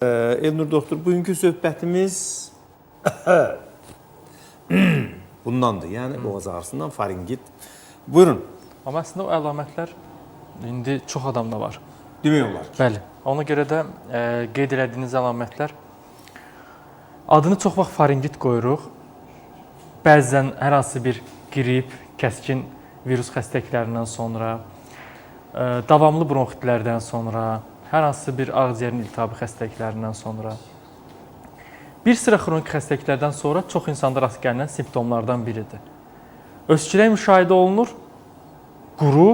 Elnur doktor, bugünkü söhbətimiz bundandır. Yəni boğaz ağrısından faringit. Buyurun. Amma əslində o əlamətlər indi çox adamda var. Demək olar. Bəli. Ona görə də qeyd elədiyiniz əlamətlər adını çox vaxt faringit qoyuruq. Bəzən hər hansı bir qrip, kəskin virus xəstəliklərindən sonra, davamlı bronxitlərdən sonra, hər hansı bir ağciyərin iltihabı xəstəliklərindən sonra, bir sıra xronik xəstəliklərdən sonra çox insanda rast gəlinən simptomlardan biridir. Öskürək müşahidə olunur, quru,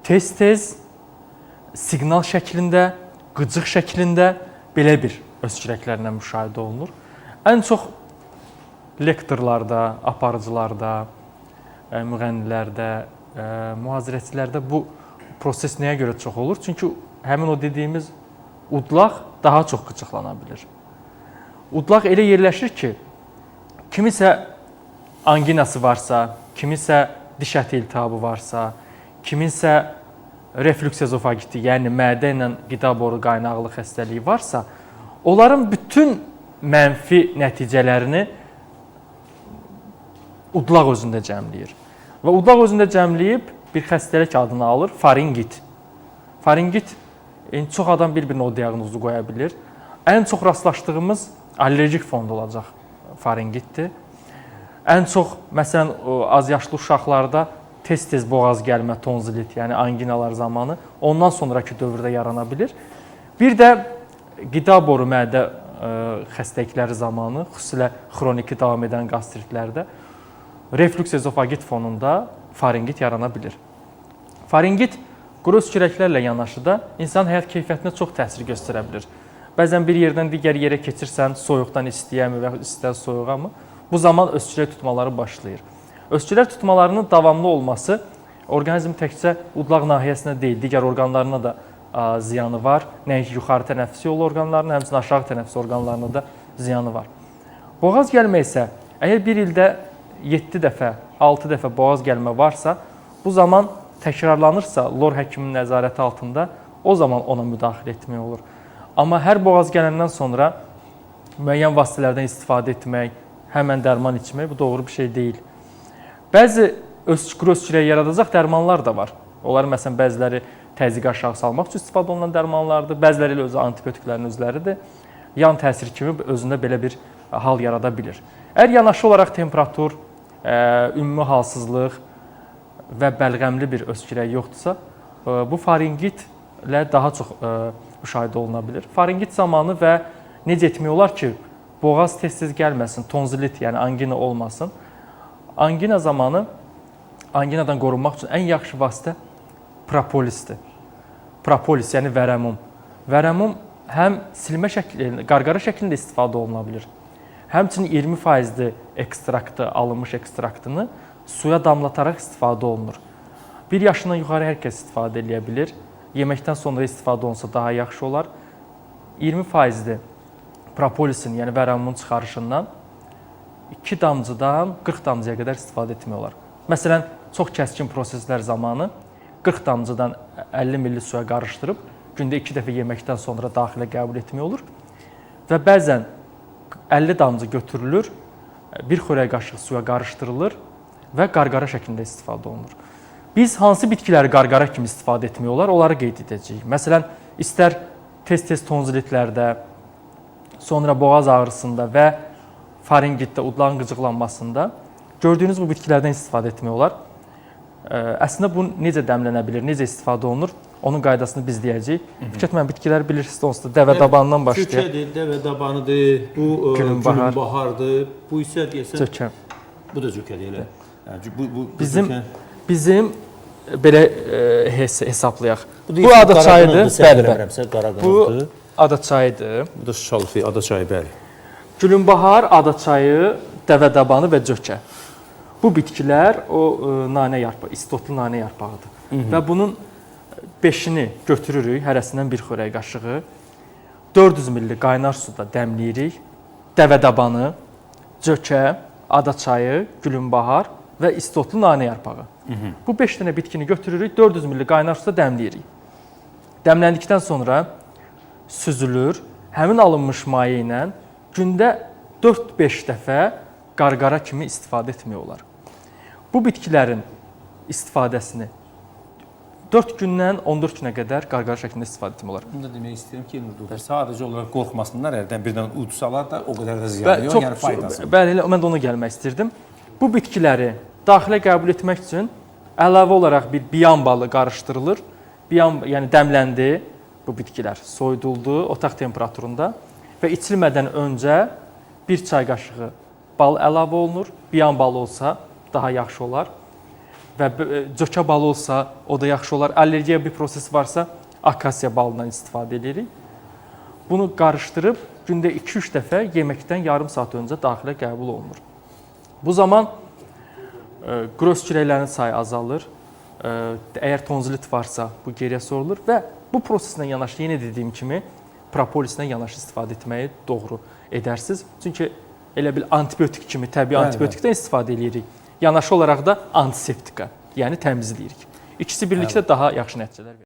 tez-tez, siqnal şəklində, qıcıq şəklində belə bir öskürəklərlə müşahidə olunur. Ən çox lektorlarda, aparıcılarda, müğənnilərdə, mühazirəçilərdə bu proses nəyə görə çox olur? Çünki həmin o dediyimiz udlaq daha çox qıcıqlana bilir. Udlaq elə yerləşir ki, kimisə anginası varsa, kimisə diş əti iltihabı varsa, kiminsə reflüks ezofagiti, yəni mədə ilə qida boru qaynaqlı xəstəliyi varsa, onların bütün mənfi nəticələrini udlaq özündə cəmləyir. Və udlaq özündə cəmləyib bir xəstəlik adını alır, faringit. Faringit, çox adam bir-birinə o diaqnozu qoya bilir. Ən çox rastlaşdığımız allergik fonda olacaq faringitdir. Ən çox, məsələn, az yaşlı uşaqlarda tez-tez boğaz gəlmə, tonzilit, yəni anginalar zamanı ondan sonraki dövrdə yarana bilir. Bir də qida boru mədə xəstəlikləri zamanı, xüsusilə xroniki davam edən qastritlərdə reflüks ezofagit fonunda faringit yarana bilir. Faringit quru öskürəklərlə yanaşı da insan həyat keyfiyyətinə çox təsir göstərə bilir. Bəzən bir yerdən digər yerə keçirsən, soyuqdan istiyəmi və istidən soyuğa mı? Bu zaman öskürək tutmaları başlayır. Öskürək tutmalarının davamlı olması orqanizm təkcə udlaq nahiyəsinə deyil, digər orqanlarına da ziyanı var. Nəinki yuxarı tənəffüs yolu orqanlarına, həmçinin aşağı tənəffüs orqanlarına da ziyanı var. Boğaz gəlmə isə əgər bir ildə 7 dəfə, 6 dəfə boğaz gəlmə varsa, bu zaman təkrarlanırsa lor həkiminin nəzarəti altında o zaman ona müdaxilə etmək olur. Amma hər boğaz gələndən sonra müəyyən vasitələrdən istifadə etmək, həmən dərman içmək bu doğru bir şey deyil. Bəzi quru öskürək yaradacaq dərmanlar da var. Onlar məsələn bəziləri təzyiqi aşağı salmaq üçün istifadə olunan dərmanlardır, bəziləri ilə özü antibiotiklərin özləridir. Yan təsir kimi özündə belə bir hal yarada bilir. Əgər yanaşı olaraq temperatur, ümumi halsızlıq və bəlğəmli bir öskürək yoxdursa, bu faringitlə daha çox müşahidə oluna bilir. Faringit zamanı və necə etmək olar ki, boğaz tez-tez gəlməsin, tonzilit, yəni angina olmasın. Angina zamanı anginadan qorunmaq üçün ən yaxşı vasitə propolisdir. Propolis, yəni vərəmum. Vərəmum həm silmə şəklində, qarqara şəklində istifadə oluna bilir. Həmçinin 20% ekstraktı, alınmış ekstraktını suya damlataraq istifadə olunur. 1 yaşından yuxarı hər kəs istifadə edə bilir. Yeməkdən sonra istifadə olunsa daha yaxşı olar. 20% propolisin, yəni vərəmumun çıxarışından 2 damcıdan 40 damcıya qədər istifadə etmək olar. Məsələn, çox kəskin proseslər zamanı 40 damcıdan 50 ml suya qarışdırıb gündə 2 dəfə yeməkdən sonra daxilə qəbul etmək olur. Və bəzən 50 damcı götürülür, bir xörək qaşığı suya qarışdırılır və qarqara şəklində istifadə olunur. Biz hansı bitkiləri qarqara kimi istifadə etmək olar, onları qeyd edəcəyik. Məsələn, istər tez-tez tonzilitlərdə, sonra boğaz ağrısında və faringitdə, udlağın qıcıqlanmasında gördüyünüz bu bitkilərdən istifadə etmək olar. Əslində bu necə dəmlənə bilir, necə istifadə olunur, onun qaydasını biz deyəcəyik. Fikret mən bitkiləri bilirsiniz, onsuz da dəvə dabanından başlayır. Kökədir, dəvə dabanıdır, bu gülünbahardır, bu isə deyəsən... Zökəm. Bu da zökədir elə. Bizim belə hesablayaq. Bu ada çayıdır. Bəli. Bu ada çayıdır. Bu da şalfi, ada çayı, bəli. Gülünbahar, ada çayı, dəvə dabanı və cökə. Bu bitkilər o nanə yarpağı, istotlu nanə yarpağıdır. Və bunun 5-ini götürürük, hərəsindən bir xörək qaşığı. 400 ml qaynar suda dəmləyirik. Dəvə dabanı, cökə, ada çayı, gülünbahar və istotlu nanə yarpağı. Bu 5 dənə bitkini götürürük, 400 ml qaynar suda dəmləyirik. Dəmləndikdən sonra süzülür həmin alınmış maye ilə gündə 4-5 dəfə qarqara kimi istifadə etmək olar. Bu bitkilərin istifadəsini 4 gündən 14 günə qədər qarqara şəklində istifadə etmək olar. Bunu da demək istəyirəm ki, Nurdur, sadəcə olaraq qorxmasınlar, hərdən birdən udsalar da o qədər də ziyanı yox, yəni faydası. Bəli, mən də ona gəlmək istirdim. Bu bitkiləri daxilə qəbul etmək üçün əlavə olaraq bir biyan balı qarışdırılır. Biyan, yəni dəmləndi bu bitkilər, soyuduldu otaq temperaturunda və içilmədən öncə bir çay qaşığı bal əlavə olunur. Biyan balı olsa daha yaxşı olar və cökə balı olsa o da yaxşı olar. Allergiya bir proses varsa akasiya balından istifadə edirik. Bunu qarışdırıb gündə 2-3 dəfə yeməkdən yarım saat öncə daxilə qəbul olunur. Bu zaman qross kürəklərinin sayı azalır. Əgər tonzilit varsa bu geriyə sorulur və bu proseslə yanaşı yenə dediyim kimi propolislə yanaşı istifadə etməyi doğru edərsiniz. Çünki elə bil antibiotik kimi təbii antibiotikdən istifadə edirik. Yanaşı olaraq da antiseptika, yəni təmizləyirik. İkisi birlikdə daha yaxşı nəticələr verir.